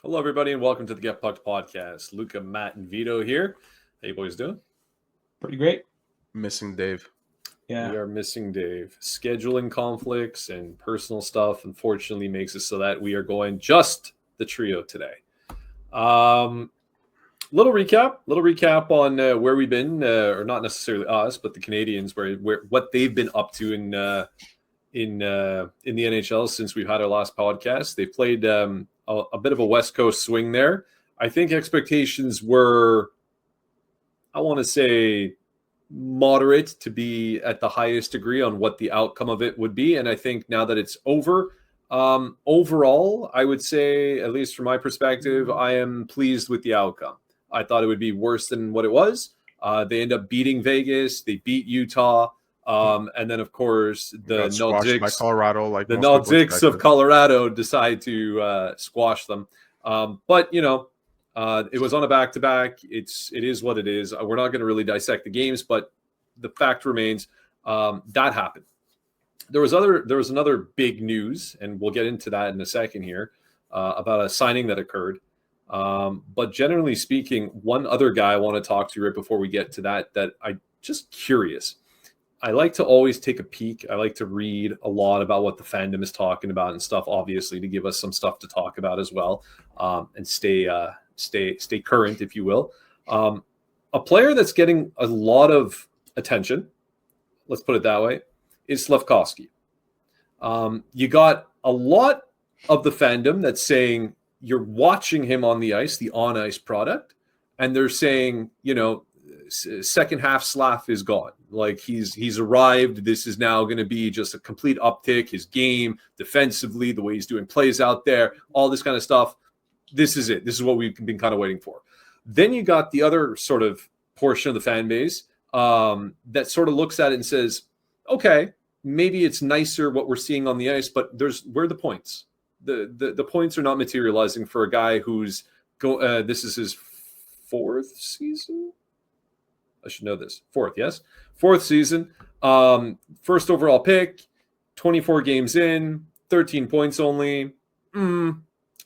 Hello, everybody, and welcome to the Get Pucked podcast. Luca, Matt, and Vito here. How you boys doing? Pretty great. Missing Dave. Yeah. We are missing Dave. Scheduling conflicts and personal stuff, unfortunately, makes it so that we are going just the trio today. Little recap on where we've been, or not necessarily us, but the Canadiens, where what they've been up to in the NHL since we've had our last podcast. They played a bit of a West Coast swing there. I think expectations were, I want to say, moderate to be at the highest degree on what the outcome of it would be. And I think now that it's over, overall, I would say, at least from my perspective, I am pleased with the outcome. I thought it would be worse than what it was. They end up beating Vegas. They beat Utah. And then, of course, the Nordiques of Colorado decide to squash them. But, you know, it was on a back-to-back. It is what it is. We're not going to really dissect the games, but the fact remains that happened. There was another big news, and we'll get into that in a second here, about a signing that occurred. But generally speaking, one other guy I want to talk to right before we get to that I just curious. I like to always take a peek. I like to read a lot about what the fandom is talking about and stuff, obviously, to give us some stuff to talk about as well, and stay current, if you will. A player that's getting a lot of attention, let's put it that way, is Slafkovsky. You got a lot of the fandom that's saying you're watching him on the ice, the on-ice product, and they're saying, you know, second half Slaf is gone. Like he's arrived. This is now going to be just a complete uptick. His game defensively, the way he's doing plays out there, all this kind of stuff. This is it. This is what we've been kind of waiting for. Then you got the other sort of portion of the fan base that sort of looks at it and says, okay, maybe it's nicer what we're seeing on the ice, but where are the points? The points are not materializing for a guy who's this is his fourth season. I should know this. Fourth season. First overall pick, 24 games in, 13 points only.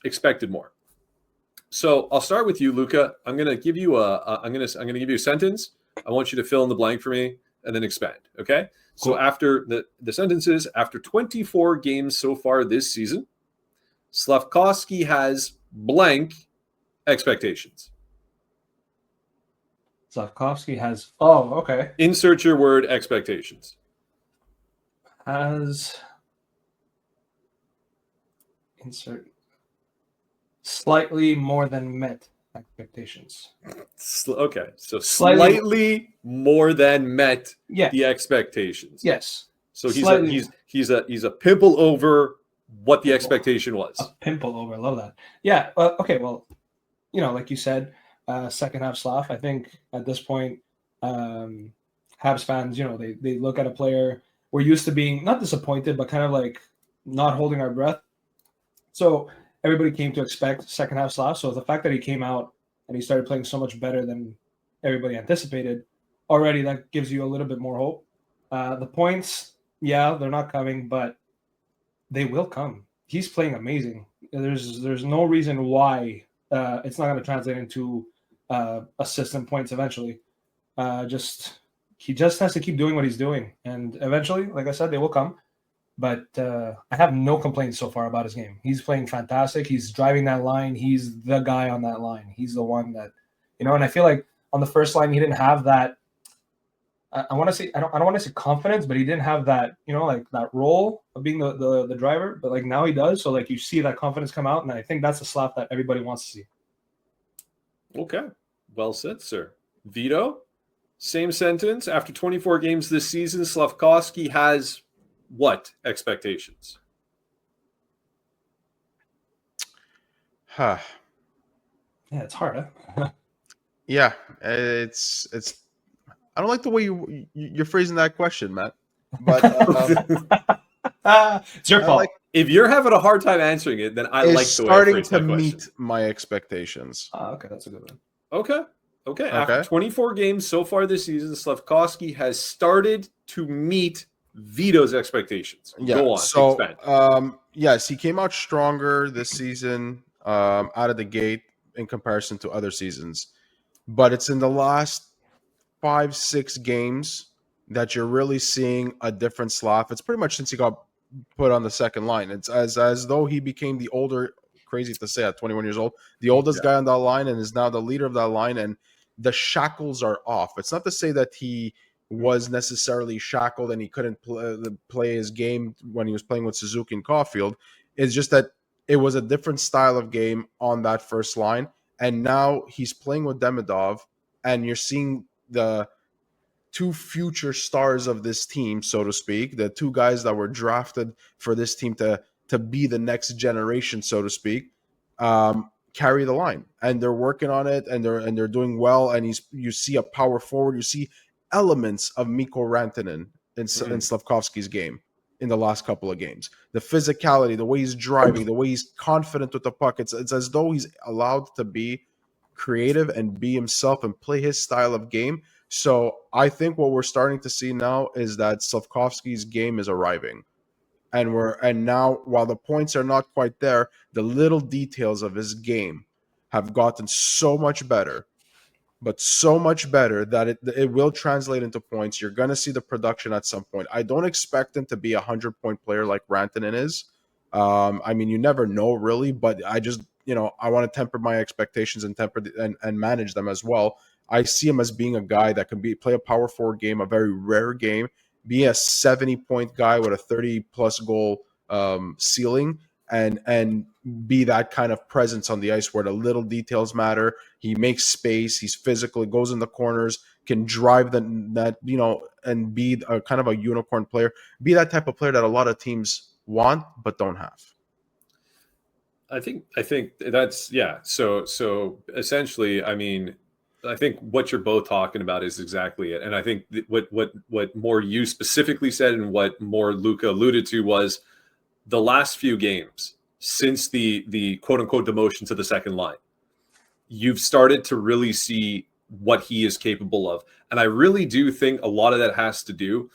Expected more. So I'll start with you, Luca. I'm gonna give you I'm gonna give you a sentence. I want you to fill in the blank for me and then expand. Okay. Cool. So after the sentences, after 24 games so far this season, Slafkovsky has blank expectations. Slafkovsky has. Oh, okay. Insert your word expectations. Insert slightly more than met expectations. Okay, so slightly more than met the expectations. Yes. So he's a pimple over what the expectation was. A pimple over. I love that. Yeah. Okay. Well, you know, like you said. Second half Slaf. I think at this point, Habs fans, you know, they look at a player. We're used to being not disappointed, but kind of like not holding our breath. So everybody came to expect second half Slaf. So the fact that he came out and he started playing so much better than everybody anticipated, already that gives you a little bit more hope. The points, yeah, they're not coming, but they will come. He's playing amazing. There's no reason why it's not going to translate into assists and points eventually. He just has to keep doing what he's doing, and eventually, like I said, they will come. But I have no complaints so far about his game. He's playing fantastic. He's driving that line. He's the guy on that line. He's the one that, you know. And I feel like on the first line, he didn't have that. I want to say I don't want to say confidence, but he didn't have that, you know, like that role of being the driver. But like now he does. So like you see that confidence come out, and I think that's the Slaf that everybody wants to see. Okay, well said, sir. Vito, same sentence. After 24 games this season, Slafkovsky has what expectations? Yeah, it's hard. Huh? Yeah, it's. I don't like the way you're phrasing that question, Matt. But it's your fault. If you're having a hard time answering it, then I like the way I starting phrase to that meet question. my expectations. Okay, that's a good one. Okay. After 24 games so far this season, Slafkovsky has started to meet Vito's expectations. Yeah. Go on. So, expand. yes, he came out stronger this season. out of the gate in comparison to other seasons. But it's in the last 5-6 games that you're really seeing a different Slaf. It's pretty much since he got put on the second line. It's as though he became the older, crazy to say at 21 years old, the oldest guy on that line and is now the leader of that line, and the shackles are off. It's not to say that he was necessarily shackled and he couldn't play his game when he was playing with Suzuki and Caulfield. It's just that it was a different style of game on that first line, and now he's playing with Demidov, and you're seeing the two future stars of this team, so to speak, the two guys that were drafted for this team to be the next generation, so to speak, carry the line, and they're working on it, and they're doing well. And you see a power forward, you see elements of Mikko Rantanen in Slafkovsky's game in the last couple of games. The physicality, the way he's driving, the way he's confident with the puck. It's as though he's allowed to be creative and be himself and play his style of game. So I think what we're starting to see now is that Slafkovsky's game is arriving. And now, while the points are not quite there, the little details of his game have gotten so much better, but so much better that it will translate into points. You're going to see the production at some point. I don't expect him to be a 100-point player like Rantanen is. I mean, you never know really, but I just, I want to temper my expectations and manage them as well. I see him as being a guy that can play a power forward game, a very rare game, be a 70-point guy with a 30-plus goal ceiling, and be that kind of presence on the ice where the little details matter. He makes space. He's physical. He goes in the corners, can drive the net, and be a kind of a unicorn player. Be that type of player that a lot of teams want but don't have. I think that's So essentially, I mean, I think what you're both talking about is exactly it. And I think what more you specifically said and what more Luca alluded to was the last few games since the quote unquote demotion to the second line, you've started to really see what he is capable of. And I really do think a lot of that has to do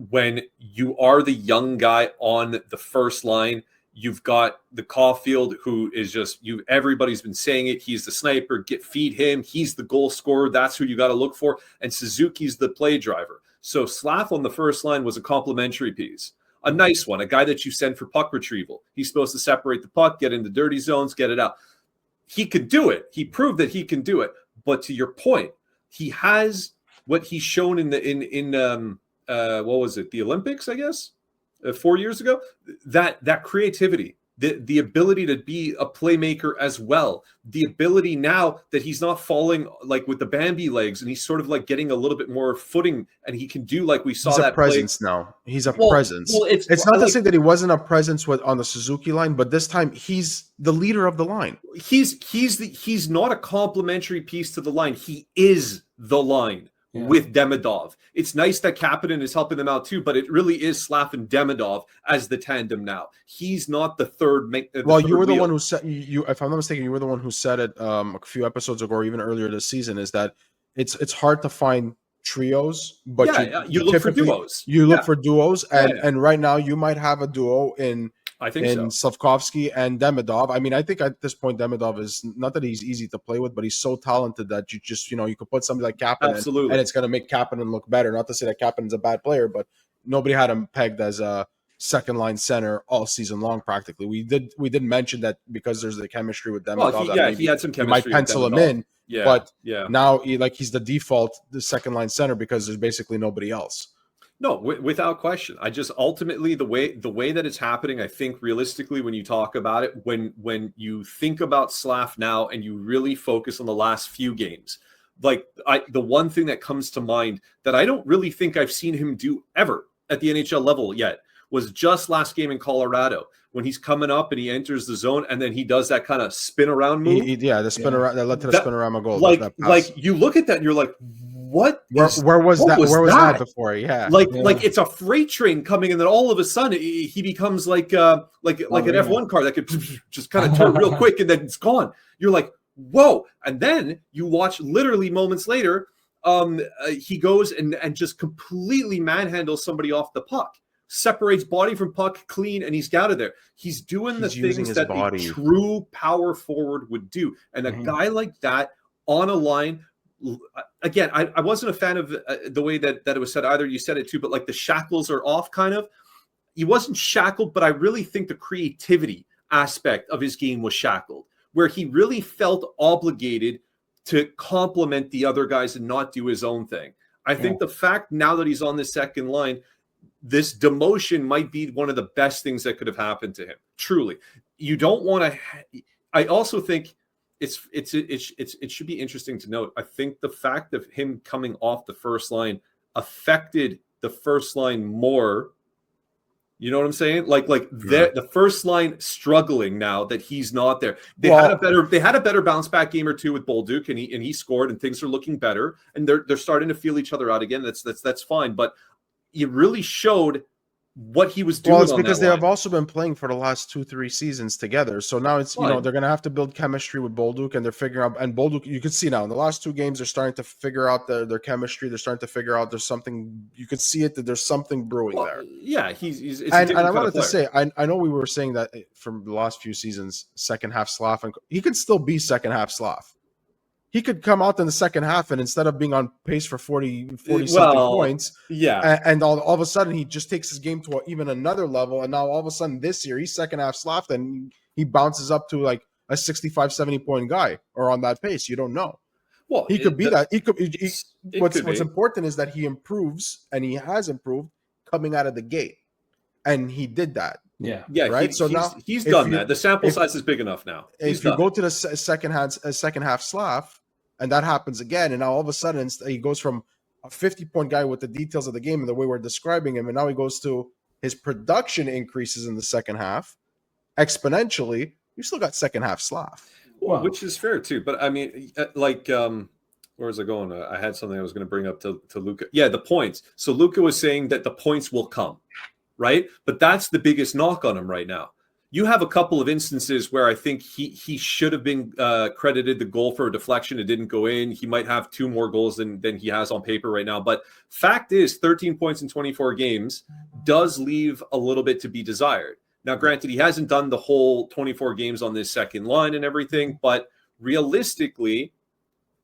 when you are the young guy on the first line. You've got the Caulfield, who is just everybody's been saying it. He's the sniper. Feed him. He's the goal scorer. That's who you got to look for. And Suzuki's the play driver. So Slaf on the first line was a complimentary piece, a nice one, a guy that you send for puck retrieval. He's supposed to separate the puck, get into dirty zones, get it out. He could do it. He proved that he can do it. But to your point, he has what he's shown in what was it? The Olympics, I guess. 4 years ago, that creativity, the ability to be a playmaker as well, the ability now that he's not falling like with the Bambi legs, and he's sort of like getting a little bit more footing, and he can do like we saw he's that a presence play. Now. He's a presence. Well, it's not to say that he wasn't a presence on the Suzuki line, but this time he's the leader of the line. He's not a complimentary piece to the line. He is the line. With Demidov. It's nice that Kapanen is helping them out too, but it really is Slaf and Demidov as the tandem now. He's not the third. You were the one who said, if I'm not mistaken, you were the one who said it a few episodes ago or even earlier this season, is that it's hard to find trios, but you look for duos. You look for duos, and right now you might have a duo in Slafkovsky and Demidov. I mean, I think at this point Demidov is not that he's easy to play with, but he's so talented that you just you could put somebody like Kapanen, and it's going to make Kapanen look better. Not to say that Kapanen's a bad player, but nobody had him pegged as a second line center all season long. Practically, we did mention that because there's the chemistry with Demidov. He had some chemistry. You might pencil him in. But now he's the default, the second line center because there's basically nobody else. No, without question. I just ultimately the way that it's happening, I think realistically when you talk about it, when you think about Slaf now and you really focus on the last few games, the one thing that comes to mind that I don't really think I've seen him do ever at the NHL level yet was just last game in Colorado when he's coming up and he enters the zone and then he does that kind of spin around move. The spin around that led to the spin around goal. Like you look at that and you're like, where was that before? Like it's a freight train coming, and then all of a sudden he becomes like an F1 car that could just kind of turn real quick and then it's gone. You're like, whoa! And then you watch literally moments later, he goes and just completely manhandles somebody off the puck. separates body from puck clean, and he's out of there. He's doing the things that a true power forward would do. And a guy like that on a line, again, I wasn't a fan of the way that it was said either. You said it too, but like the shackles are off kind of. He wasn't shackled, but I really think the creativity aspect of his game was shackled, where he really felt obligated to complement the other guys and not do his own thing. I think the fact now that he's on the second line, this demotion might be one of the best things that could have happened to him. Truly, you don't want to. I also think it should be interesting to note. I think the fact of him coming off the first line affected the first line more. You know what I'm saying? Like the first line struggling now that he's not there. They had a better bounce back game or two with Bolduc, and he scored, and things are looking better, and they're starting to feel each other out again. That's fine, but it really showed what he was doing. Well, it's because they have also been playing for the last 2-3 seasons together. So now it's, they're going to have to build chemistry with Bolduc, and they're figuring out, and Bolduc, you can see now in the last 2 games, they're starting to figure out their chemistry. They're starting to figure out there's something, you can see it, that there's something brewing there. Yeah. He's and I wanted to say, I know we were saying that from the last few seasons, second half Slav, and he could still be second half Slav. He could come out in the second half, and instead of being on pace for 40 something points, and all of a sudden he just takes his game to even another level. And now all of a sudden this year he's second half Slav, and he bounces up to like a 65, 70 point guy, or on that pace. You don't know. Well, he could be that. He could. What's important is that he improves, and he has improved coming out of the gate, and he did that. Yeah. Right. So now he's done that. The sample size is big enough now. If you go to the second half Slav, and that happens again, and now all of a sudden he goes from a 50-point guy with the details of the game and the way we're describing him, and now he goes to his production increases in the second half exponentially. You still got second half Slav, which is fair too. But I mean, where was I going? I had something I was going to bring up to Luka. Yeah, the points. So Luka was saying that the points will come. Right? But that's the biggest knock on him right now. You have a couple of instances where I think he should have been credited the goal for a deflection. It didn't go in. He might have 2 more goals than he has on paper right now. But fact is, 13 points in 24 games does leave a little bit to be desired. Now, granted, he hasn't done the whole 24 games on this second line and everything, but realistically,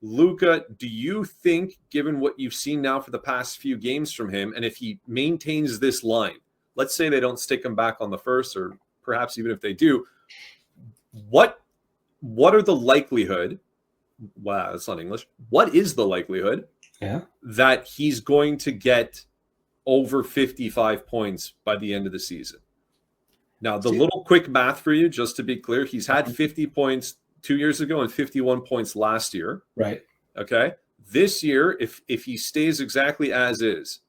Luka, do you think, given what you've seen now for the past few games from him, and if he maintains this line, let's say they don't stick him back on the first, or perhaps even if they do, what are the likelihood? Wow, that's not English. What is the likelihood that he's going to get over 55 points by the end of the season? Now, the little quick math for you, just to be clear, he's had 50 points 2 years ago and 51 points last year. Right. Okay. This year, if he stays exactly as is,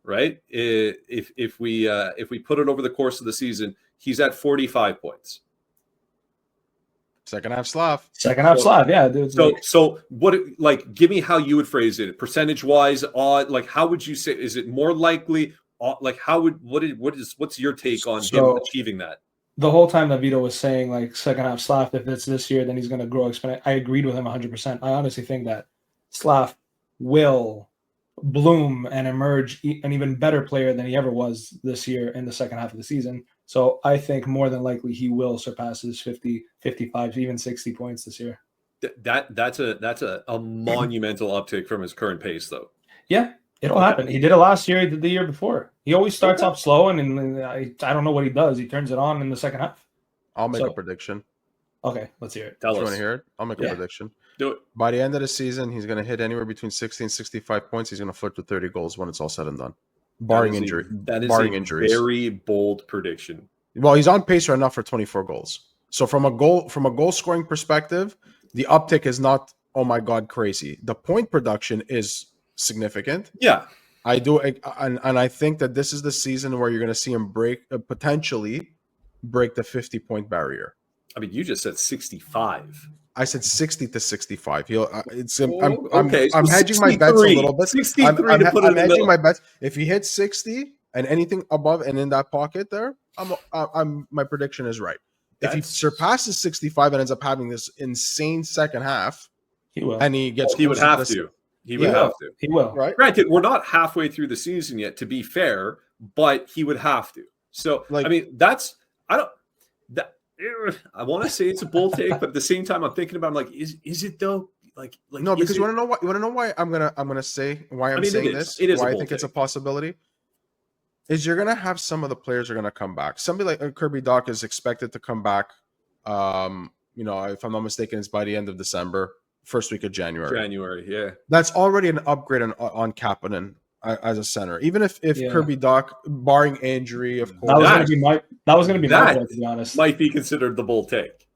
right? If we put it over the course of the season, he's at 45 points. Second half Slav. Yeah. Dude, so what? Like, give me how you would phrase it, percentage wise. Like, how would you say? Is it more likely? Like, what's your take on him achieving that? The whole time that Vito was saying, like, second half Slav, if it's this year, then he's going to grow exponentially. I agreed with him 100%. I honestly think that Slav will bloom and emerge an even better player than he ever was this year in the second half of the season. So I think more than likely he will surpass his 50, 55, even 60 points this year. That's a monumental uptick from his current pace, though. Yeah, it'll happen. He did it last year. He did the year before. He always starts off slow, and I don't know what he does. He turns it on in the second half. I'll make a prediction. Okay, let's hear it. You want to hear it? I'll make a prediction. Do it. By the end of the season, he's going to hit anywhere between 60 and 65 points. He's going to flirt to 30 goals when it's all said and done, barring injury. That is barring a injuries. Very bold prediction. Well, he's on pace right now for 24 goals. So from a goal scoring perspective, the uptick is not, oh my God, crazy. The point production is significant. Yeah. I do, and I think that this is the season where you're going to see him potentially break the 50-point barrier. I mean, you just said 65. I said 60 to 65. I'm okay, I'm hedging my bets a little bit. 63 I'm hedging my bets. If he hits 60 and anything above and in that pocket there, my prediction is right. If he surpasses 65 and ends up having this insane second half, he will. And he gets he would have to. He would have to. He will. Right. Granted, we're not halfway through the season yet, to be fair, but he would have to. So, Like- I mean, I want to say it's a bull take, but at the same time, I'm thinking about, I'm like, is it though? Like No, because you want to know what? You want to know why I'm gonna say why I'm saying this? It is why a I bull think it's a take. possibility. Is you're gonna have some of the players are gonna come back. Somebody like Kirby Dach is expected to come back. If I'm not mistaken, it's by the end of December, first week of January. Yeah. That's already an upgrade on Kapanen as a center. Even if Yeah. Kirby Dach, barring injury, of That was course, going to be my. That was going to be my point, to be honest. Might be considered the bull take.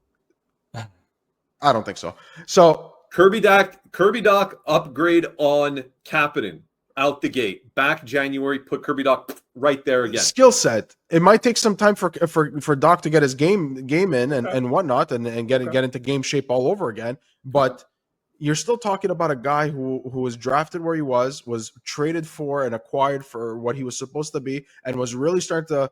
I don't think so. So Kirby Dach upgrade on Kapanen out the gate. Back January, put Kirby Dach right there again. skill set. It might take some time for Doc to get his game in and whatnot and get into game shape all over again. But you're still talking about a guy who was drafted where he was traded for and acquired for what he was supposed to be, and was really starting to,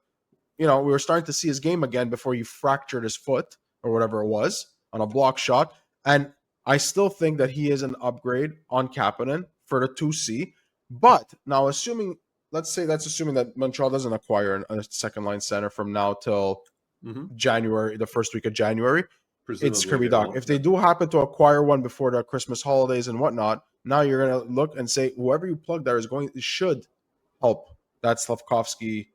we were starting to see his game again before he fractured his foot or whatever it was on a block shot. And I still think that he is an upgrade on Kapanen for the 2C. But now assuming that Montreal doesn't acquire a second line center from now till January, the first week of January, Presumably it's Kirby they Dach. won't. If they do happen to acquire one before the Christmas holidays and whatnot, now you're going to look and say whoever you plug there should help that Slafkovsky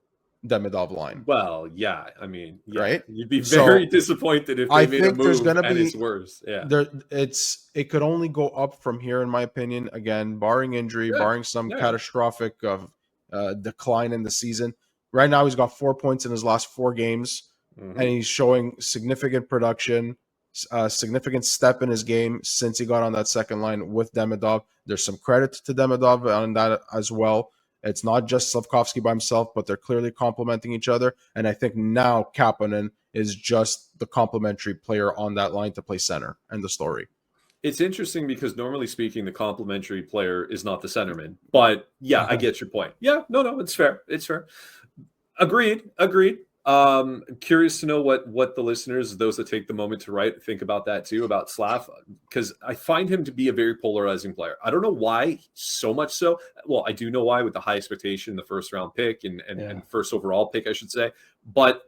Demidov line. Well, yeah, I mean, yeah. Right? You'd be very disappointed if they made a move it's worse. Yeah, it could only go up from here, in my opinion. Again, barring injury, barring some catastrophic decline in the season. Right now, he's got 4 points in his last 4 games, and he's showing significant production, significant step in his game since he got on that second line with Demidov. There's some credit to Demidov on that as well. It's not just Slafkovsky by himself, but they're clearly complementing each other. And I think now Kapanen is just the complementary player on that line to play center. End the story. It's interesting because normally speaking, the complementary player is not the centerman. But yeah, I get your point. Yeah, no, it's fair. It's fair. Agreed. Curious to know what the listeners, those that take the moment to write, think about that too, about Slav, because I find him to be a very polarizing player. I don't know why so much so. Well, I do know why, with the high expectation, the first round pick and first overall pick, I should say. But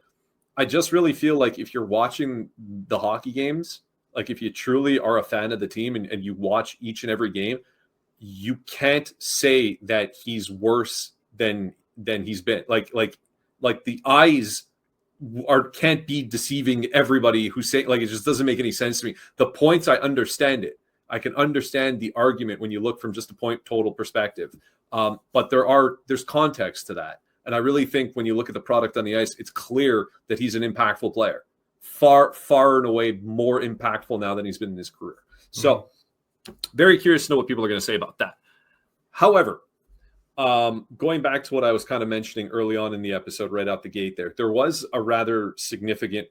I just really feel like if you're watching the hockey games, like if you truly are a fan of the team and you watch each and every game, you can't say that he's worse than he's been. Like the eyes can't be deceiving everybody who's saying, like, it just doesn't make any sense to me. The points, I understand it. I can understand the argument when you look from just a point total perspective. But there's context to that. And I really think when you look at the product on the ice, it's clear that he's an impactful player. Far, far and away more impactful now than he's been in his career. So very curious to know what people are going to say about that. However, going back to what I was kind of mentioning early on in the episode, right out the gate there was a rather significant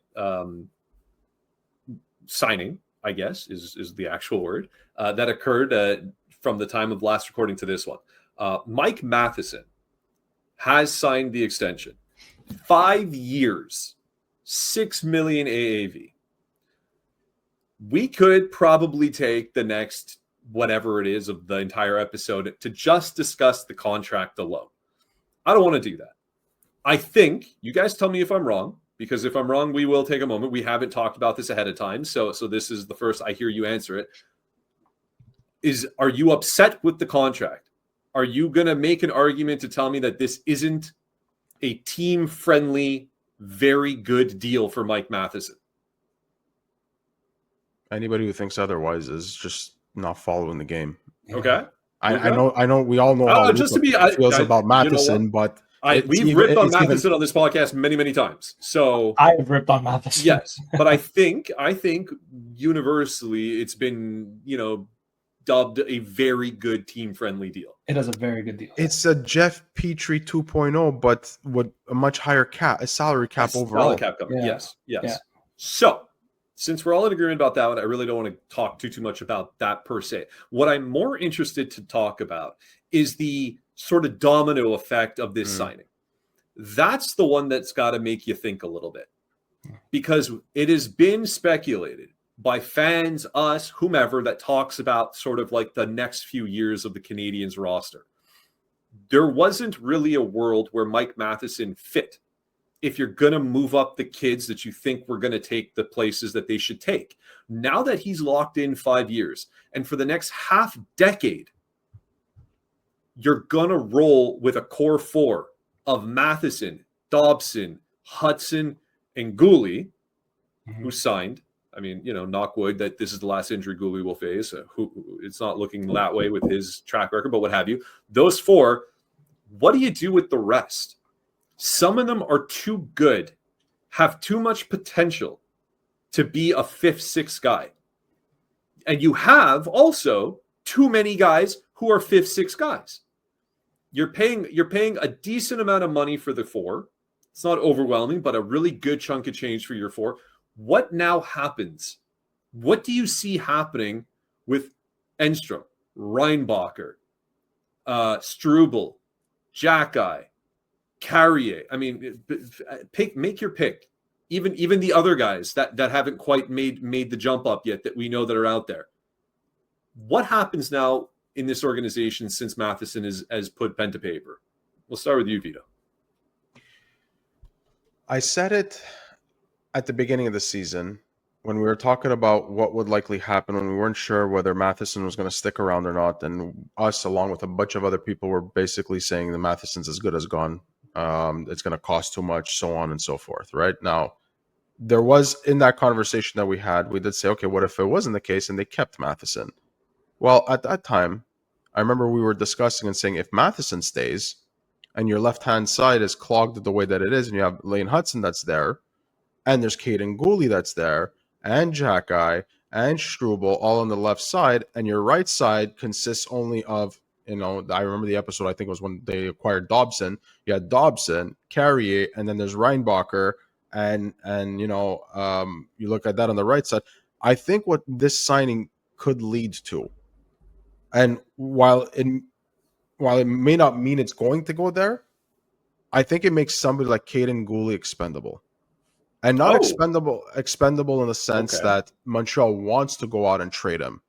signing, I guess is the actual word, that occurred from the time of last recording to this one. Mike Matheson has signed the extension. 5 years, $6 million AAV. We could probably take the next whatever it is of the entire episode to just discuss the contract alone. I don't want to do that. I think, you guys tell me if I'm wrong, because if I'm wrong, we will take a moment. We haven't talked about this ahead of time, so this is the first I hear you answer it. Are you upset with the contract? Are you going to make an argument to tell me that this isn't a team-friendly, very good deal for Mike Matheson? Anybody who thinks otherwise is just not following the game. Okay. I know. We all know how just to be, feels about Matheson, but we've ripped on Matheson on this podcast many, many times. So I have ripped on Matheson. Yes, but I think universally it's been dubbed a very good team-friendly deal. It is a very good deal. It's a Jeff Petrie 2.0, but with a much higher salary cap overall. Cap cover. Yeah. Yes. Yeah. So, since we're all in agreement about that one, I really don't want to talk too much about that per se. What I'm more interested to talk about is the sort of domino effect of this signing. That's the one that's got to make you think a little bit, because it has been speculated by fans, us, whomever, that talks about sort of like the next few years of the Canadiens roster. there wasn't really a world where Mike Matheson fit. If you're going to move up the kids that you think were going to take the places that they should take. Now that he's locked in 5 years, and for the next half decade, you're going to roll with a core four of Matheson, Dobson, Hudson, and Guhle, who signed. I mean, knock wood that this is the last injury Guhle will face. It's not looking that way with his track record, but what have you. Those four, what do you do with the rest? Some of them are too good, have too much potential to be a fifth, sixth guy. And you have also too many guys who are fifth, sixth guys. You're paying a decent amount of money for the four. It's not overwhelming, but a really good chunk of change for your four. What now happens? What do you see happening with Enstrom, Reinbacher, Struble, Jackeye, Carrier? I mean, make your pick. Even the other guys that haven't quite made the jump up yet that we know that are out there. What happens now in this organization since Matheson has put pen to paper? We'll start with you, Vito. I said it at the beginning of the season when we were talking about what would likely happen when we weren't sure whether Matheson was going to stick around or not. And us, along with a bunch of other people, were basically saying that Matheson's as good as gone. It's going to cost too much, so on and so forth. Right now, there was in that conversation that we had, we did say, okay, what if it wasn't the case and they kept Matheson? Well, at that time, I remember we were discussing and saying if Matheson stays and your left-hand side is clogged the way that it is, and you have Lane Hudson that's there, and there's Kaiden Guhle that's there, and Jackeye, and Struble all on the left side, and your right side consists only of, I remember the episode, I think it was when they acquired Dobson. You had Dobson, Carrier, and then there's Reinbacher, and you look at that on the right side. I think what this signing could lead to, and while it may not mean it's going to go there, I think it makes somebody like Kaiden Guhle expendable. And not expendable in the sense that Montreal wants to go out and trade him.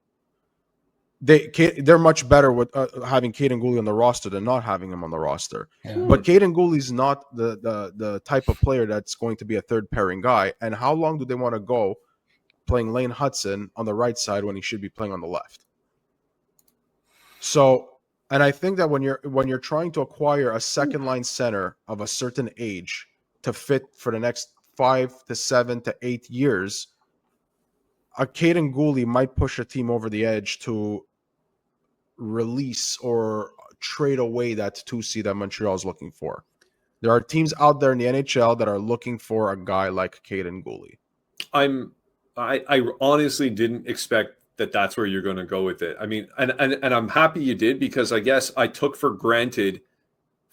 They're much better with having Kaiden Guhle on the roster than not having him on the roster. Yeah. But Kaiden Guhle's not the type of player that's going to be a third pairing guy. And how long do they want to go playing Lane Hudson on the right side when he should be playing on the left? So, and I think that when you're trying to acquire a second line center of a certain age to fit for the next 5 to 7 to 8 years, a Kaiden Guhle might push a team over the edge to release or trade away that 2C that Montreal is looking for. There are teams out there in the NHL that are looking for a guy like Kaiden Guhle. I honestly didn't expect that's where you're going to go with it. I mean, and I'm happy you did, because I guess I took for granted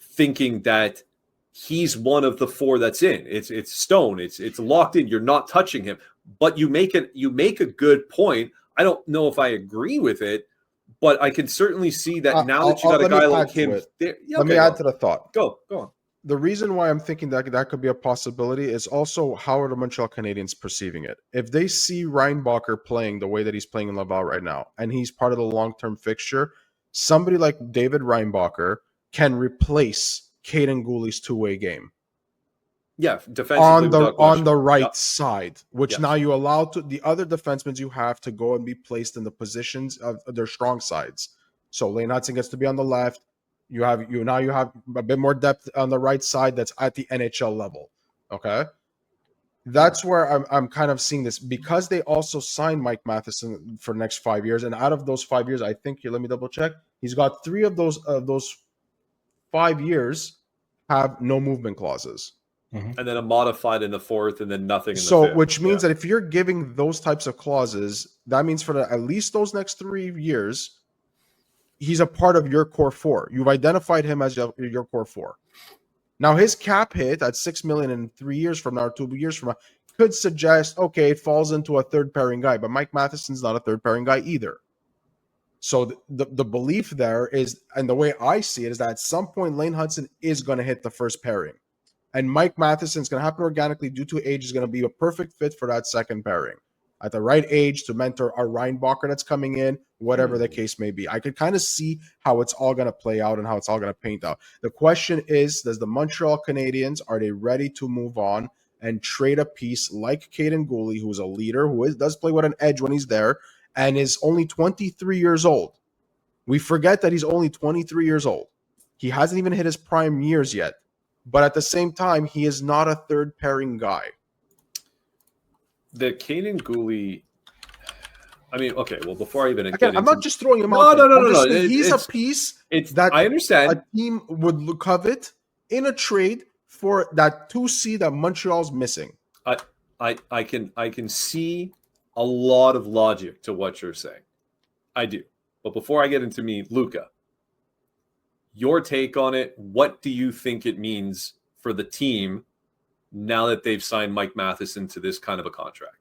thinking that he's one of the four that's in. It's stone. It's locked in. You're not touching him. But you make a good point. I don't know if I agree with it, but I can certainly see that now that you got a guy like him. Let me add to the thought. Go on. The reason why I'm thinking that could be a possibility is also how are the Montreal Canadiens perceiving it. If they see Reinbacher playing the way that he's playing in Laval right now, and he's part of the long-term fixture, somebody like David Reinbacher can replace Kaiden Guhle's two-way game. Yeah, defensively on the right side, which now you allow to the other defensemen you have to go and be placed in the positions of their strong sides. So Lane Hudson gets to be on the left. You have a bit more depth on the right side that's at the NHL level. Okay. That's where I'm kind of seeing this, because they also signed Mike Matheson for the next 5 years. And out of those 5 years, I think let me double check. He's got 3 of those 5 years have no movement clauses. Mm-hmm. And then a modified in the fourth, and then nothing in the fifth. Which means that if you're giving those types of clauses, that means for at least those next 3 years, he's a part of your core four. You've identified him as your core four. Now, his cap hit at $6 million in 3 years from now, or 2 years from now, could suggest, okay, it falls into a third pairing guy, but Mike Matheson's not a third pairing guy either. So the belief there is, and the way I see it, is that at some point Lane Hudson is going to hit the first pairing. And Mike Matheson's going to happen organically due to age, is going to be a perfect fit for that second pairing. at the right age to mentor a Reinbacher that's coming in, whatever the case may be. I could kind of see how it's all going to play out and how it's all going to paint out. The question is, does the Montreal Canadiens, are they ready to move on and trade a piece like Kaiden Guhle, who's a leader, does play with an edge when he's there, and is only 23 years old? We forget that he's only 23 years old. He hasn't even hit his prime years yet. But at the same time, he is not a third pairing guy. The Kaiden Guhle, I mean, okay, well, before I even Again, I'm not just throwing him out. No. He's a piece that I understand a team would covet in a trade for that 2C that Montreal's missing. I can see a lot of logic to what you're saying. I do. But before I get into me, Luca, your take on it, what do you think it means for the team now that they've signed Mike Matheson to this kind of a contract?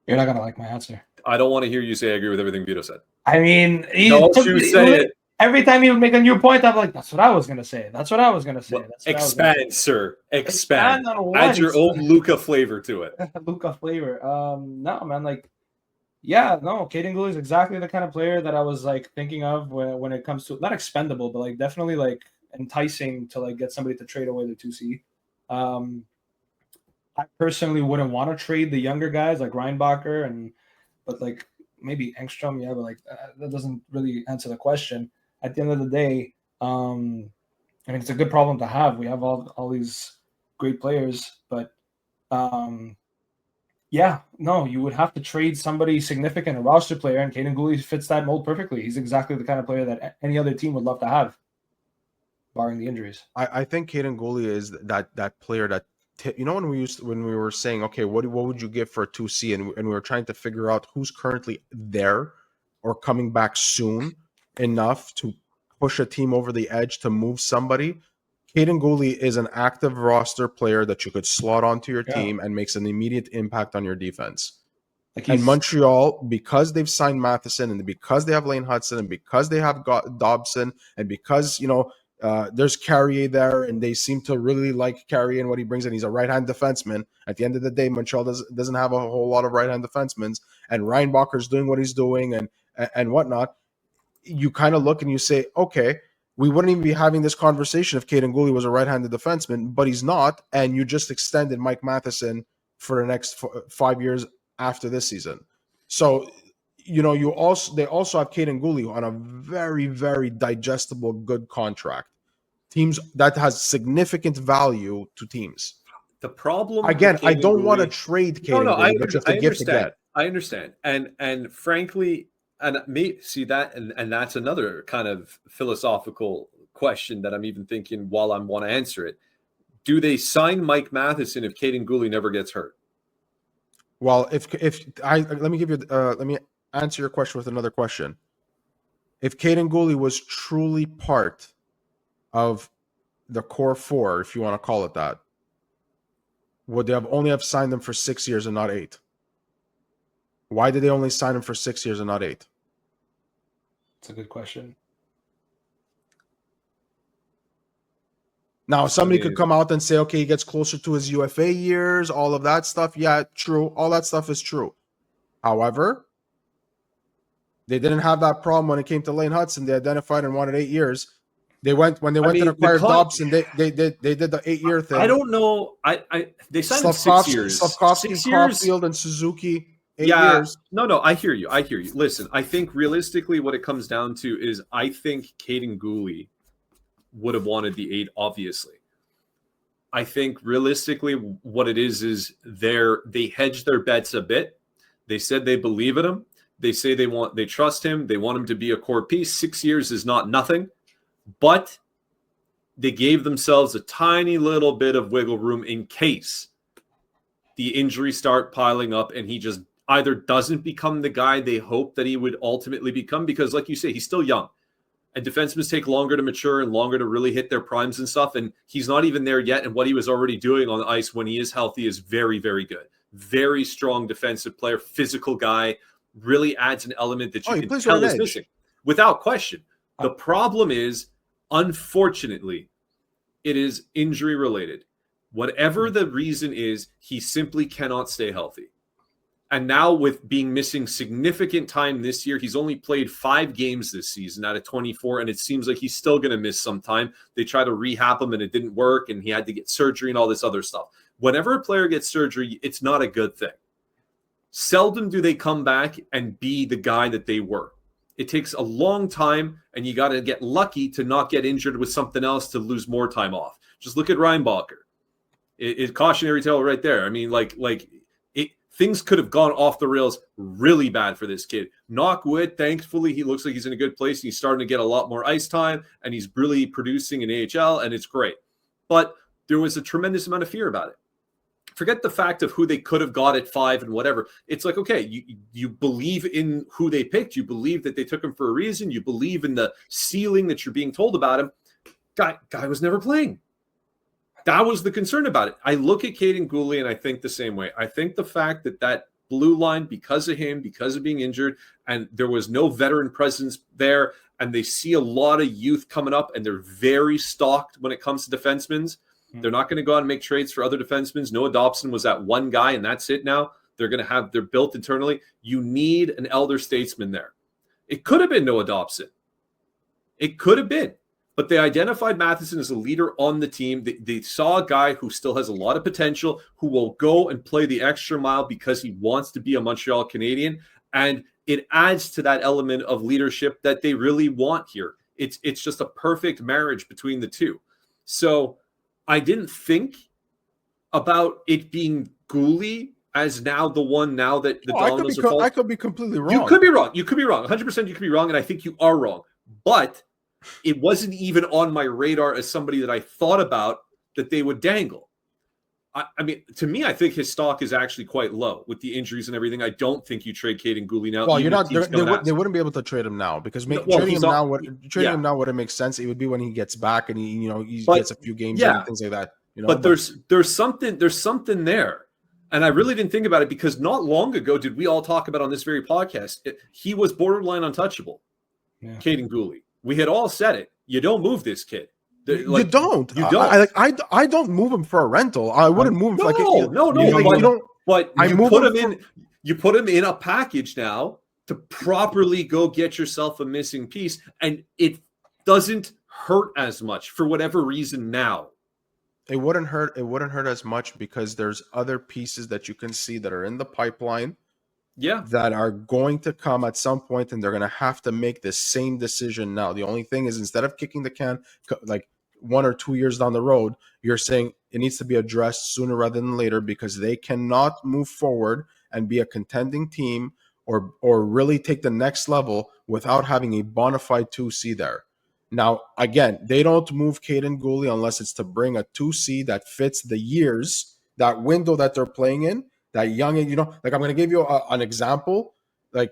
You're not going to like my answer. I don't want to hear you say I agree with everything Vito said. I mean, every time he would make a new point, I'm like, that's what I was going to say. That's what I was going to say. Well, expand, sir. Expand. On add your own Luca flavor to it. Luca flavor. No, man, like, yeah, no, Kaiden Guhle is exactly the kind of player that I was like thinking of when it comes to not expendable, but like definitely like enticing to like get somebody to trade away the 2C. I personally wouldn't want to trade the younger guys like Reinbacher but like maybe Engstrom, yeah, but like that doesn't really answer the question. At the end of the day, I mean, it's a good problem to have. We have all these great players, but yeah, no, you would have to trade somebody significant, a roster player, and Kaiden Guhle fits that mold perfectly. He's exactly the kind of player that any other team would love to have, barring the injuries. I think Kaiden Guhle is that player that when we were saying, okay, what would you give for a 2C, and we were trying to figure out who's currently there or coming back soon enough to push a team over the edge to move somebody. Kaiden Guhle is an active roster player that you could slot onto your team and makes an immediate impact on your defense. And Montreal, because they've signed Matheson and because they have Lane Hudson and because they have got Dobson and because, there's Carrier there and they seem to really like Carrier and what he brings in. He's a right-hand defenseman. At the end of the day, Montreal doesn't have a whole lot of right-hand defensemen, and Reinbacher's doing what he's doing and whatnot. You kind of look and you say, okay, we wouldn't even be having this conversation if Kaiden Guhle was a right-handed defenseman, but he's not, and you just extended Mike Matheson for the next 5 years after this season. So, they also have Kaiden Guhle on a very, very digestible, good contract. Teams that has significant value to teams. The problem again, I don't want to trade Kaiden Guhle, but just a gift to get. I understand, and frankly. And see that, and that's another kind of philosophical question that I'm even thinking while I want to answer it. Do they sign Mike Matheson if Kaiden Guhle never gets hurt? Well, let me answer your question with another question. If Kaiden Guhle was truly part of the core four, if you want to call it that, would they only have signed them for 6 years and not 8? Why did they only sign him for 6 years and not 8? It's a good question. Now, somebody could come out and say, okay, he gets closer to his UFA years, all of that stuff. Yeah, true. All that stuff is true. However, they didn't have that problem when it came to Lane Hudson. They identified and wanted 8 years. They went and acquired Dobson. They did the 8-year thing. I don't know. They signed 6 years. Slafkovsky, Caulfield, and Suzuki. 8 years. No, I hear you. Listen, I think realistically what it comes down to is I think Kaiden Guhle would have wanted the 8, obviously. I think realistically what it is they hedge their bets a bit. They said they believe in him. They say they trust him. They want him to be a core piece. 6 years is not nothing, but they gave themselves a tiny little bit of wiggle room in case the injuries start piling up and he just either doesn't become the guy they hope that he would ultimately become, because like you say, he's still young and defensemen take longer to mature and longer to really hit their primes and stuff. And he's not even there yet. And what he was already doing on the ice when he is healthy is very, very good. Very strong defensive player, physical guy, really adds an element that you can tell is missing without question. The problem is, unfortunately, it is injury related. Whatever the reason is, he simply cannot stay healthy. And now with being missing significant time this year, he's only played 5 games this season out of 24, and it seems like he's still going to miss some time. They tried to rehab him, and it didn't work, and he had to get surgery and all this other stuff. Whenever a player gets surgery, it's not a good thing. Seldom do they come back and be the guy that they were. It takes a long time, and you got to get lucky to not get injured with something else to lose more time off. Just look at Reinbacher. It's cautionary tale right there. I mean, things could have gone off the rails really bad for this kid. Knock wood, thankfully, he looks like he's in a good place. And he's starting to get a lot more ice time, and he's really producing in AHL, and it's great. But there was a tremendous amount of fear about it. Forget the fact of who they could have got at 5 and whatever. It's like, okay, you believe in who they picked. You believe that they took him for a reason. You believe in the ceiling that you're being told about him. Guy was never playing. That was the concern about it. I look at Kaiden Guhle and I think the same way. I think the fact that blue line, because of him, because of being injured, and there was no veteran presence there, and they see a lot of youth coming up, and they're very stocked when it comes to defensemen. They're not going to go out and make trades for other defensemen. Noah Dobson was that one guy, and that's it now. They're built internally. You need an elder statesman there. It could have been Noah Dobson. It could have been. But they identified Matheson as a leader on the team. They saw a guy who still has a lot of potential, who will go and play the extra mile because he wants to be a Montreal Canadien. And it adds to that element of leadership that they really want here. It's just a perfect marriage between the two. So I didn't think about it being Guhle as now the one now that the dominoes are falling. I could be completely wrong. You could be wrong. 100% you could be wrong, and I think you are wrong. But it wasn't even on my radar as somebody that I thought about that they would dangle. I mean, to me, I think his stock is actually quite low with the injuries and everything. I don't think you trade Kaiden Guhle now. Well, you're not. They wouldn't be able to trade him now because trading him now wouldn't make sense. It would be when he gets back and he gets a few games and things like that. But there's something there. And I really didn't think about it because not long ago did we all talk about on this very podcast, he was borderline untouchable. Yeah. Kaiden Guhle. We had all said it. You don't move this kid. You don't. I don't move him for a rental. I wouldn't move him You put him in a package now to properly go get yourself a missing piece, and it doesn't hurt as much for whatever reason now. It wouldn't hurt as much because there's other pieces that you can see that are in the pipeline. Yeah, that are going to come at some point, and they're going to have to make the same decision now. The only thing is, instead of kicking the can like 1 or 2 years down the road, you're saying it needs to be addressed sooner rather than later because they cannot move forward and be a contending team or really take the next level without having a bona fide 2C there. Now, again, they don't move Kaiden Guhle unless it's to bring a 2C that fits the years, that window that they're playing in. That young, I'm going to give you an example. Like,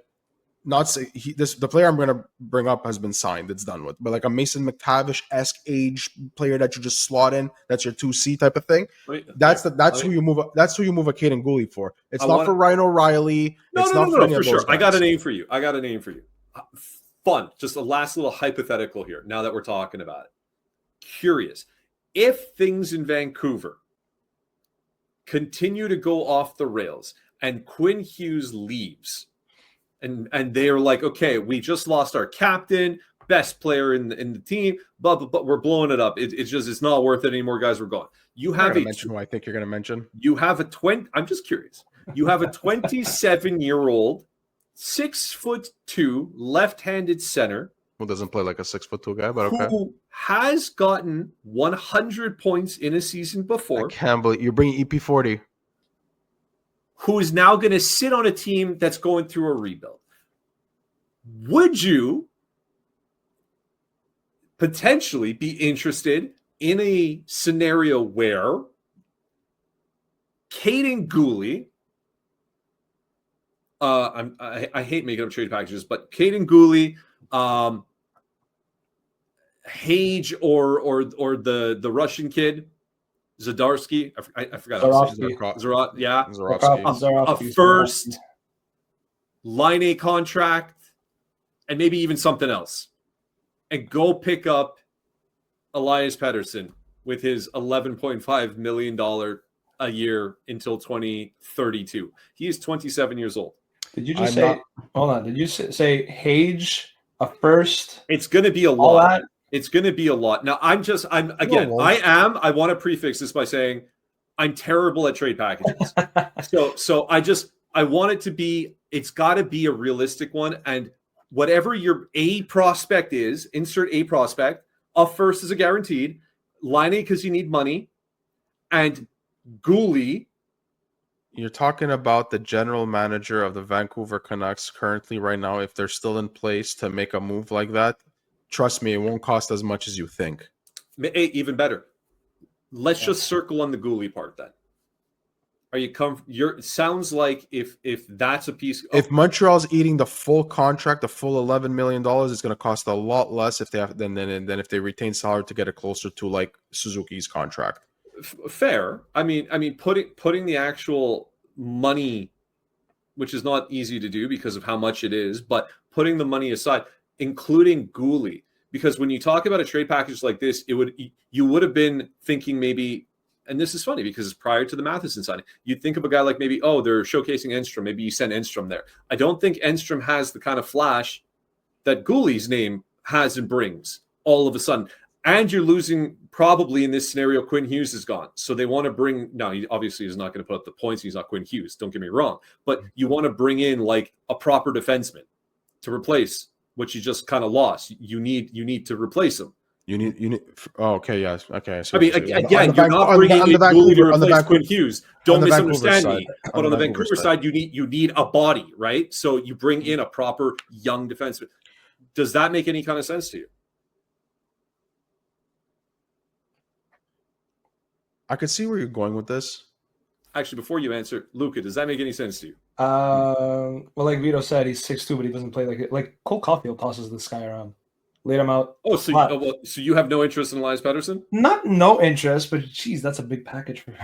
the player I'm going to bring up has been signed. It's done with. But like a Mason McTavish-esque age player that you just slot in, that's your 2C type of thing. That's who you move. That's who you move a Kaiden Guhle for. It's not for Ryan O'Reilly. No, for sure. I got a name for you. Fun. Just a last little hypothetical here. Now that we're talking about it, curious if things in Vancouver continue to go off the rails and Quinn Hughes leaves and they're like, okay, we just lost our captain, best player in the team, but we're blowing it up. It's not worth it anymore, guys. We're going. You have mention who I think you're going to mention. You have I'm just curious. You have a 27-year-old, 6'2" left-handed center who doesn't play like a 6'2" guy, but okay. Who has gotten 100 points in a season before. I can't believe you're bringing EP40. Who is now going to sit on a team that's going through a rebuild. Would you potentially be interested in a scenario where Kaiden Guhle, I hate making up trade packages, but Kaiden Guhle, Hage or the Russian kid, Zadarsky. I forgot. Zarovsky. A first line A contract, and maybe even something else, and go pick up Elias Pettersson with his $11.5 million a year until 2032. He is 27 years old. Did you just say? Hold on. Did you say Hage a first? It's going to be a All lot. that? It's going to be a lot. Now, I want to prefix this by saying I'm terrible at trade packages. so I want it to be, it's got to be a realistic one. And whatever your A prospect is, insert A prospect, a first is a guaranteed, Line because you need money, and Guhle. You're talking about the general manager of the Vancouver Canucks currently right now. If they're still in place to make a move like that, trust me, it won't cost as much as you think. Even better. Let's just circle on the Guhle part then. Are you it sounds like if that's a piece. If Montreal's eating the full contract, the full $11 million, it's going to cost a lot less if they have than if they retain salary to get it closer to like Suzuki's contract. Fair. I mean, putting the actual money, which is not easy to do because of how much it is, but putting the money aside, including Guhle, because when you talk about a trade package like this, you would have been thinking maybe, and this is funny because it's prior to the Matheson signing, you'd think of a guy like maybe, oh, they're showcasing Enstrom, maybe you send Enstrom there. I don't think Enstrom has the kind of flash that Guhle's name has and brings all of a sudden. And you're losing, probably in this scenario, Quinn Hughes is gone. So they want to bring, now he obviously is not going to put up the points. He's not Quinn Hughes, don't get me wrong. But you want to bring in like a proper defenseman to replace what you just kind of lost. You need to replace him. You need. Oh, okay, yes, okay. I mean, again, you're not bringing in Guhle to replace Quinn Hughes. Don't misunderstand me. But on the Vancouver side, you need a body, right? So you bring in a proper young defenseman. Does that make any kind of sense to you? I could see where you're going with this. Actually, before you answer, Luca, does that make any sense to you? Well, like Vito said, he's 6'2", but he doesn't play like it. Like Cole Caulfield tosses this guy around. Laid him out. Oh, so you have no interest in Elias Pettersson? Not no interest, but geez, that's a big package for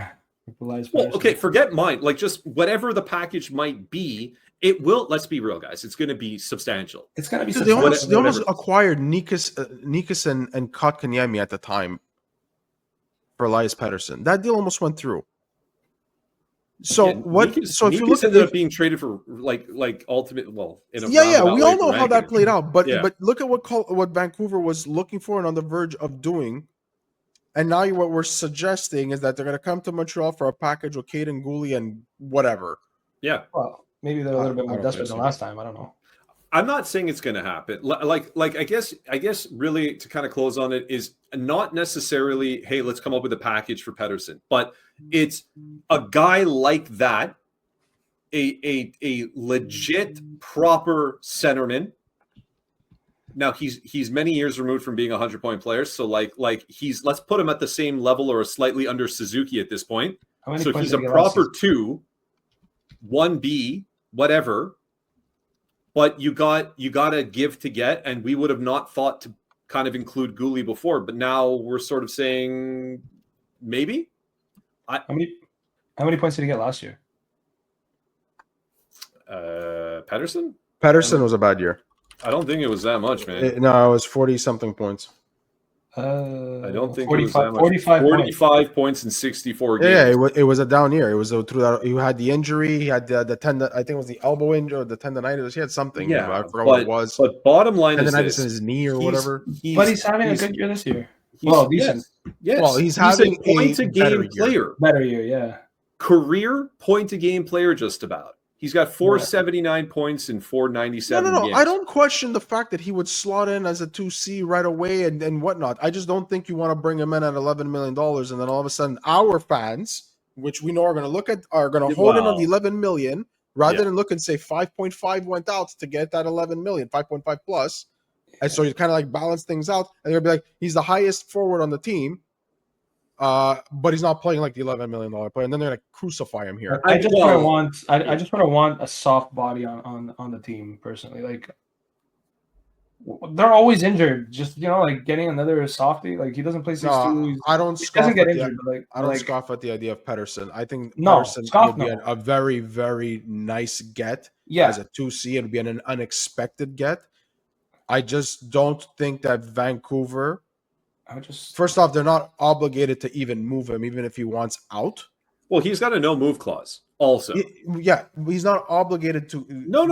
Elias Pettersson. Well, okay, forget mine. Like just whatever the package might be, it will. Let's be real, guys. It's going to be substantial. It's going to be substantial. They almost acquired Nikas and Kotkaniemi at the time for Elias Pettersson. That deal almost went through. So if you look ended up being traded for like ultimate, well, in a we all know how that played out. But look at what Vancouver was looking for and on the verge of doing, and now what we're suggesting is that they're going to come to Montreal for a package with Kaiden Guhle and whatever. Yeah, well, maybe they're a little bit more desperate than last time. I don't know. I'm not saying it's going to happen. Like I guess really to kind of close on it is not necessarily, hey, let's come up with a package for Pettersson, but it's a guy like that, a legit proper centerman. Now he's many years removed from being a 100-point player, so like let's put him at the same level or slightly under Suzuki at this point. So he's a proper 2, 1B, whatever. But you got to give to get, and we would have not thought to kind of include Guhle before, but now we're sort of saying maybe. How many points did he get last year? Pettersson? Pettersson was a bad year. I don't think it was that much, man. It was 40-something points. I don't think 45, it was that much. 45 points in 64 games. Yeah, it was a down year. It was through that. He had the injury. He had the tendon. I think it was the elbow injury or the tendonitis. He had something. Yeah, I forgot what it was. But bottom line is tendonitis in his knee or whatever. But he's having a good year this year. Decent. Yes. Well, he's having a point-to-game player. Better year, yeah. Career point-to-game player, just about. He's got 479 points in 497 No. games. I don't question the fact that he would slot in as a 2C right away and whatnot. I just don't think you want to bring him in at $11 million and then all of a sudden our fans, which we know are going to hold in on the $11 million rather than look and say 5.5 went out to get that 11 million, 5.5 plus. And so you kind of like balance things out and they'll be like, he's the highest forward on the team. But he's not playing like the $11 million player, and then they're gonna crucify him here. I just want to want a soft body on the team personally. Like they're always injured. Just like getting another softie. Like he doesn't play 6'2". I don't. He doesn't get injured. I don't scoff at the idea of Pettersson. I think Pettersson would be a very very nice get. Yeah, as a 2C, it would be an unexpected get. I just don't think that Vancouver. First off, they're not obligated to even move him, even if he wants out. Well, he's got a no move clause also. Yeah, he's not obligated to. No.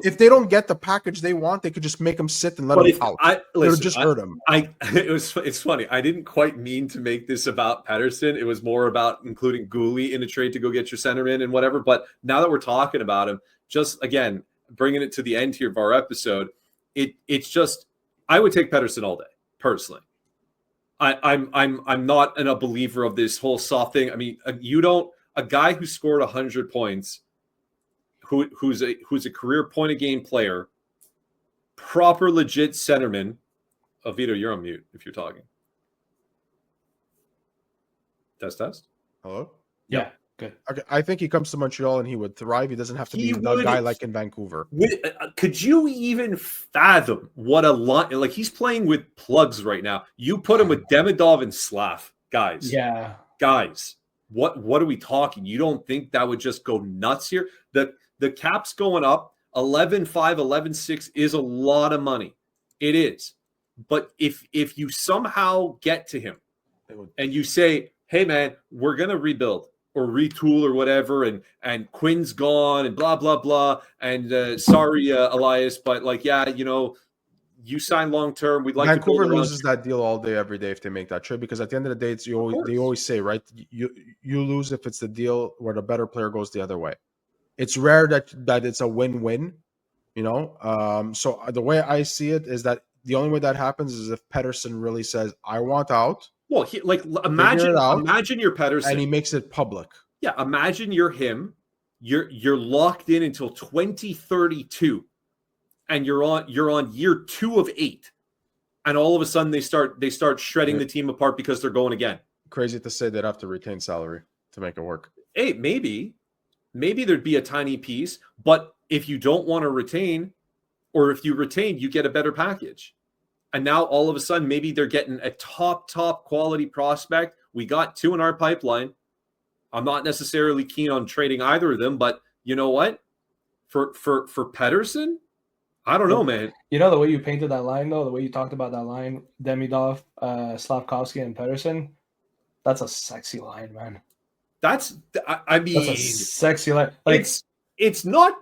If they don't get the package they want, they could just make him sit and let him out. It'll just hurt him. It's funny. I didn't quite mean to make this about Pettersson. It was more about including Guhle in a trade to go get your center in and whatever. But now that we're talking about him, just again bringing it to the end here of our episode, it's just I would take Pettersson all day personally. I'm not a believer of this whole soft thing. I mean, a guy who scored 100 points, who's a career point a game player, proper legit centerman. Vito, you're on mute if you're talking. Test. Hello? Yeah, good. Okay, I think he comes to Montreal and he would thrive. He doesn't have to be a guy like in Vancouver. Could you even fathom what a line? Like he's playing with plugs right now. You put him with Demidov and Slav, guys. Yeah, guys. What are we talking? You don't think that would just go nuts here? The cap's going up 11.5, 11.6 is a lot of money. It is. But if you somehow get to him and you say, hey man, we're gonna rebuild or retool or whatever, and Quinn's gone and blah blah blah, and sorry Elias, but like you sign long term. We'd like Vancouver to loses that deal all day, every day if they make that trade, because at the end of the day, they always say, right, you lose if it's the deal where the better player goes the other way. It's rare that it's a win-win, So the way I see it is that the only way that happens is if Pettersson really says, "I want out." Well, imagine you're Pettersson, and he makes it public. Yeah, imagine you're him. You're locked in until 2032. And you're on year 2 of 8, and all of a sudden they start shredding the team apart because they're going again. Crazy to say they'd have to retain salary to make it work. Hey, maybe there'd be a tiny piece, but if you don't want to retain, or if you retain, you get a better package. And now all of a sudden, maybe they're getting a top quality prospect. We got 2 in our pipeline. I'm not necessarily keen on trading either of them, but you know what? For Pettersson, I don't know, man. You know the way you painted that line, though, the way you talked about that line, Demidov, Slafkovsky, and Pettersson, that's a sexy line, man. That's a sexy line. Like it's not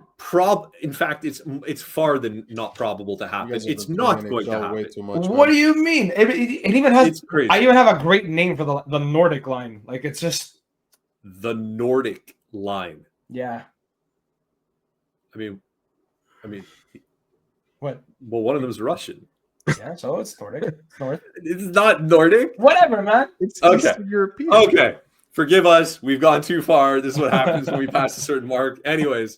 in fact, it's far than not probable to happen. It's not going to happen. Way too much, what do you mean? It even has. It's crazy. I even have a great name for the Nordic line. Like it's just the Nordic line. Yeah. I mean. What? Well, one of them is Russian. Yeah, so it's Nordic. It's North. It's not Nordic. Whatever, man. It's okay. Eastern European. Okay. Forgive us. We've gone too far. This is what happens when we pass a certain mark. Anyways,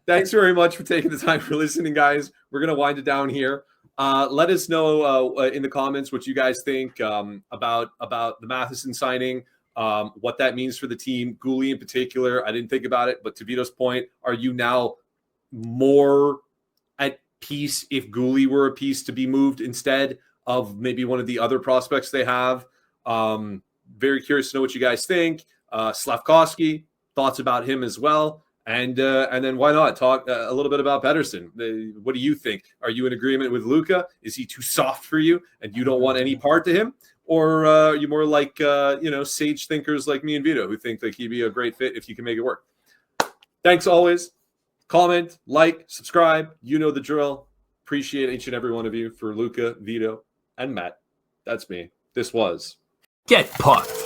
thanks very much for taking the time for listening, guys. We're going to wind it down here. Let us know in the comments what you guys think about the Matheson signing, what that means for the team. Guhle in particular, I didn't think about it, but to Vito's point, are you now more at piece if Guhle were a piece to be moved instead of maybe one of the other prospects they have? Very curious to know what you guys think. Slafkovsky, thoughts about him as well. And then why not talk a little bit about Pettersson? What do you think? Are you in agreement with Luka? Is he too soft for you and you don't want any part to him? Or are you more like, sage thinkers like me and Vito who think that he'd be a great fit if you can make it work? Thanks always. Comment, like, subscribe. You know the drill. Appreciate each and every one of you. For Luka, Vito, and Matt, that's me. This was Get Pucked.